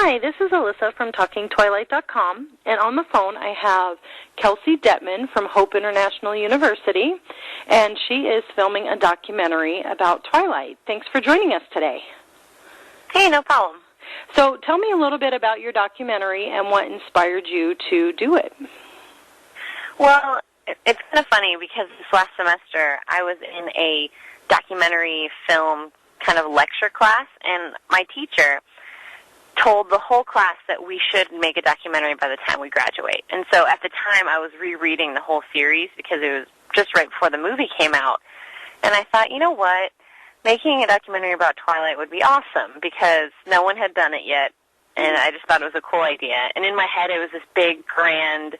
Hi, this is Alyssa from TalkingTwilight.com, and on the phone I have Kelsey Dettman from Hope International University, and she is filming a documentary about Twilight. Thanks for joining us today. Hey, no problem. So tell me a little bit about your documentary and what inspired you to do it. Well, it's kind of funny because this last semester I was in a documentary film kind of lecture class, and my teacher told the whole class that we should make a documentary by the time we graduate. And so at the time I was rereading the whole series because it was just right before the movie came out. And I thought, you know what, making a documentary about Twilight would be awesome because no one had done it yet, and I just thought it was a cool idea. And in my head it was this big, grand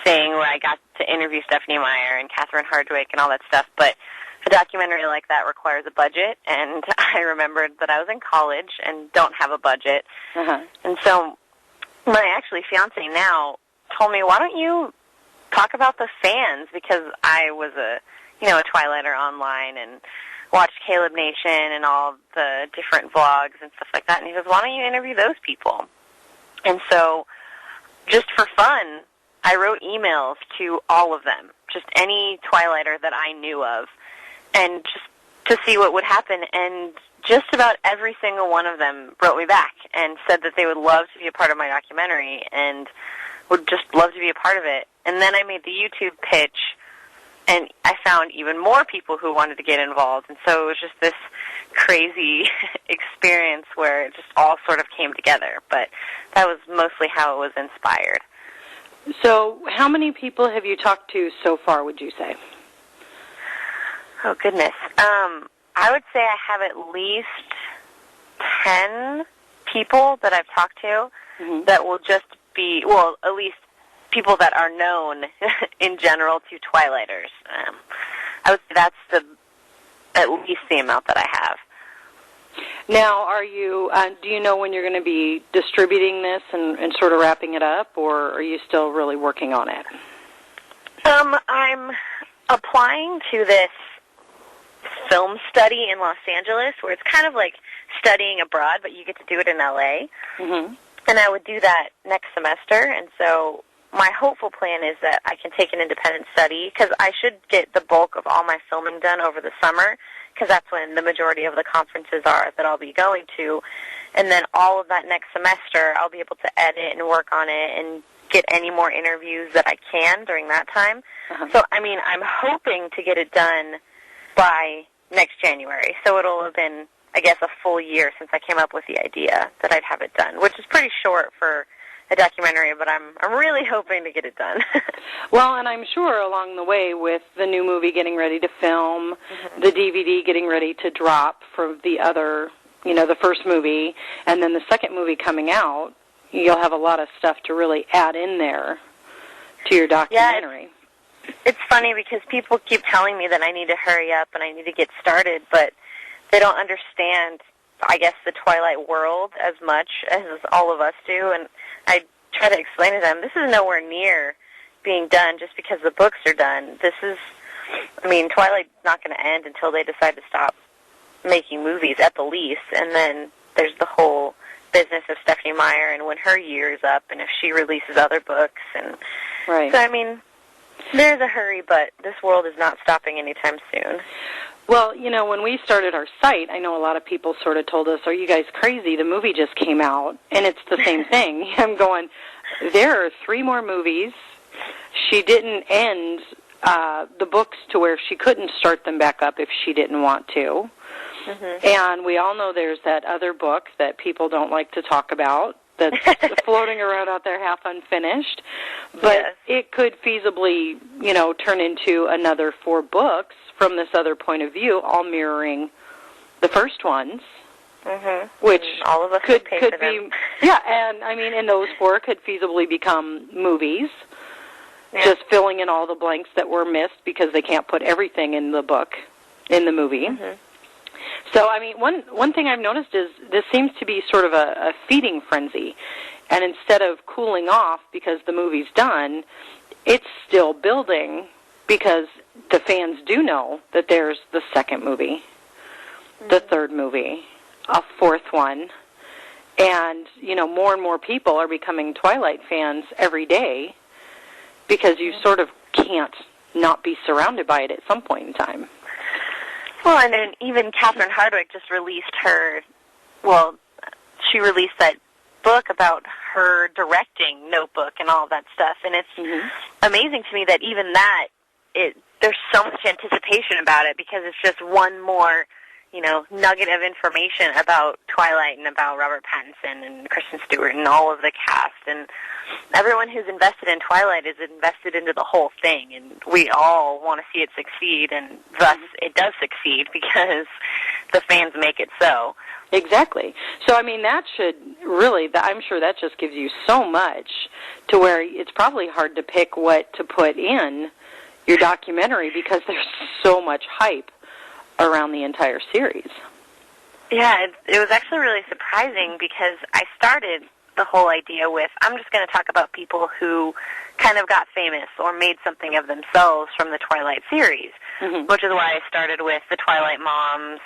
thing where I got to interview Stephanie Meyer and Catherine Hardwicke and all that stuff, but a documentary like that requires a budget, and I remembered that I was in college and don't have a budget. And so my actually fiance now told me, why don't you talk about the fans, because I was a Twilighter online and watched Caleb Nation and all the different vlogs and stuff like that. And he says, why don't you interview those people? And so just for fun, I wrote emails to all of them, just any Twilighter that I knew of, and just to see what would happen. And just about every single one of them wrote me back and said that they would love to be a part of my documentary and would just love to be a part of it. And then I made the YouTube pitch, and I found even more people who wanted to get involved. And so it was just this crazy experience where it just all sort of came together. But that was mostly how it was inspired. So how many people have you talked to so far, would you say? Oh, goodness. I would say I have at least 10 people that I've talked to that will just be, well, at least people that are known in general to Twilighters. I would say that's at least the amount that I have. Now, are you? Do you know when you're going to be distributing this and sort of wrapping it up, or are you still really working on it? I'm applying to this film study in Los Angeles, where it's kind of like studying abroad, but you get to do it in L.A. And I would do that next semester, and so my hopeful plan is that I can take an independent study, because I should get the bulk of all my filming done over the summer, because that's when the majority of the conferences are that I'll be going to. And then all of that next semester, I'll be able to edit and work on it and get any more interviews that I can during that time. So, I mean, I'm hoping to get it done by next January. So it'll have been, I guess, a full year since I came up with the idea that I'd have it done, which is pretty short for a documentary, but I'm really hoping to get it done. Well, and I'm sure along the way, with the new movie getting ready to film, the DVD getting ready to drop for the other, the first movie, and then the second movie coming out, you'll have a lot of stuff to really add in there to your documentary. Yeah, it's funny because people keep telling me that I need to hurry up and I need to get started, but they don't understand, I guess, the Twilight world as much as all of us do, and I try to explain to them, this is nowhere near being done just because the books are done. This is, Twilight's not going to end until they decide to stop making movies at the least, and then there's the whole business of Stephanie Meyer and when her year is up and if she releases other books. And right. So, there's a hurry, but this world is not stopping anytime soon. Well, when we started our site, I know a lot of people sort of told us, are you guys crazy? The movie just came out, and it's the same thing. I'm going, there are 3 more movies. She didn't end the books to where she couldn't start them back up if she didn't want to. And we all know there's that other book that people don't like to talk about that's floating around out there half unfinished. But it could feasibly, turn into another 4 books from this other point of view, all mirroring the first ones, which all of us could be, them. And those 4 could feasibly become movies, just filling in all the blanks that were missed because they can't put everything in the book, in the movie. So, one thing I've noticed is this seems to be sort of a feeding frenzy, and instead of cooling off because the movie's done, it's still building because the fans do know that there's the second movie, the third movie, a 4th one, And, more and more people are becoming Twilight fans every day because you sort of can't not be surrounded by it at some point in time. Well, and then even Catherine Hardwicke just released she released that book about her directing Notebook and all that stuff, and it's amazing to me that even that, there's so much anticipation about it because it's just one more, nugget of information about Twilight and about Robert Pattinson and Kristen Stewart and all of the cast, and everyone who's invested in Twilight is invested into the whole thing, and we all want to see it succeed, and thus it does succeed because the fans make it so. Exactly. So, that should really, I'm sure that just gives you so much to where it's probably hard to pick what to put in your documentary because there's so much hype around the entire series. Yeah, it was actually really surprising because I started the whole idea with, I'm just going to talk about people who kind of got famous or made something of themselves from the Twilight series, which is why I started with the Twilight moms,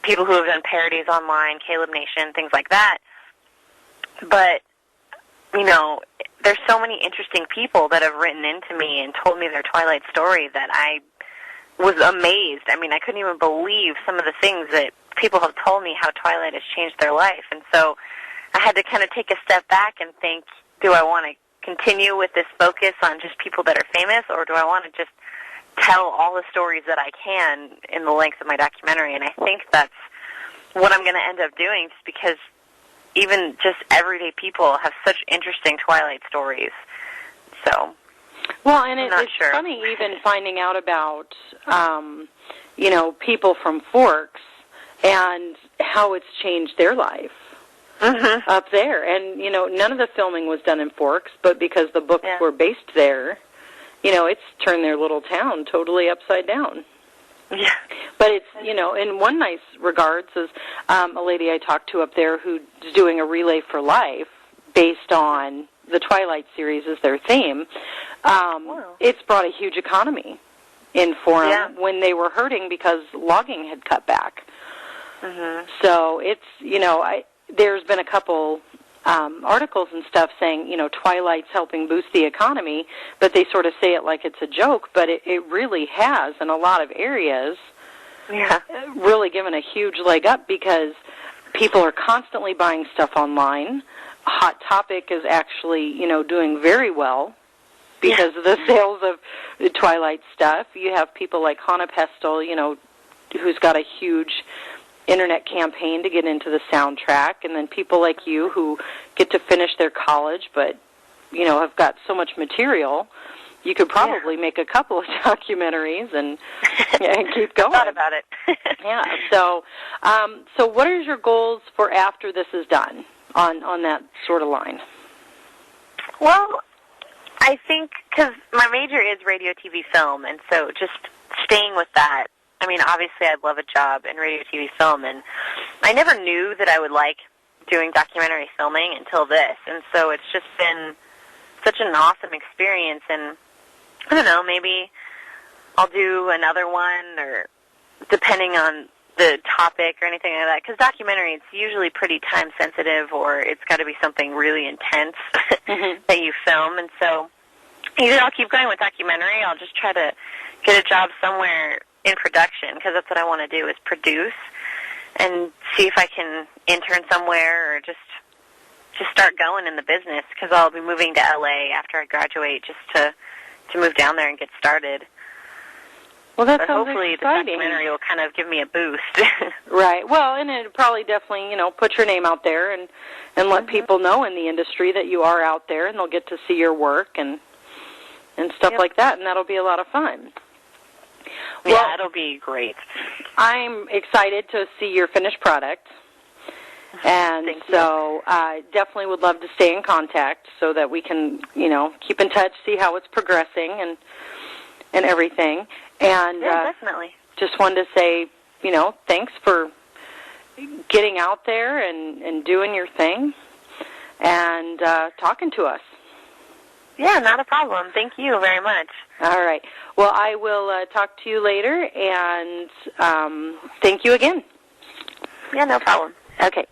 people who have done parodies online, Caleb Nation, things like that. But, there's so many interesting people that have written into me and told me their Twilight story that I was amazed. I couldn't even believe some of the things that people have told me how Twilight has changed their life. And so I had to kind of take a step back and think, do I want to continue with this focus on just people that are famous, or do I want to just tell all the stories that I can in the length of my documentary? And I think that's what I'm going to end up doing, just because even just everyday people have such interesting Twilight stories. So, well, and it's funny even finding out about, people from Forks and how it's changed their life up there. And, none of the filming was done in Forks, but because the books were based there, it's turned their little town totally upside down. Yeah. But it's, in one nice regards is a lady I talked to up there who's doing a Relay for Life based on the Twilight series as their theme. It's brought a huge economy in for them when they were hurting because logging had cut back. So it's, there's been a couple articles and stuff saying, Twilight's helping boost the economy, but they sort of say it like it's a joke, but it really has in a lot of areas really given a huge leg up because people are constantly buying stuff online. Hot Topic is actually, doing very well because of the sales of the Twilight stuff. You have people like Hannah Pestel, who's got a huge internet campaign to get into the soundtrack, and then people like you who get to finish their college but, have got so much material. You could probably make a couple of documentaries and keep going. I thought about it. So what are your goals for after this is done on that sort of line? Well, I think because my major is radio, TV, film, and so just staying with that. Obviously I'd love a job in radio, TV, film, and I never knew that I would like doing documentary filming until this, and so it's just been such an awesome experience, and I don't know, maybe I'll do another one, or depending on the topic or anything like that, because documentary, it's usually pretty time-sensitive, or it's got to be something really intense that you film, and so either I'll keep going with documentary, I'll just try to get a job somewhere in production, because that's what I want to do, is produce and see if I can intern somewhere or just start going in the business, because I'll be moving to LA after I graduate just to move down there and get started. Well, that but sounds hopefully exciting. The documentary will kind of give me a boost. Right. Well, and it probably definitely, put your name out there and let people know in the industry that you are out there, and they'll get to see your work and stuff like that, and that'll be a lot of fun. Well, it'll be great. I'm excited to see your finished product, and so I definitely would love to stay in contact so that we can, keep in touch, see how it's progressing and everything. And definitely. Just wanted to say, thanks for getting out there and doing your thing and talking to us. Yeah, not a problem. Thank you very much. All right. Well, I will talk to you later, and thank you again. Yeah, no problem. Okay.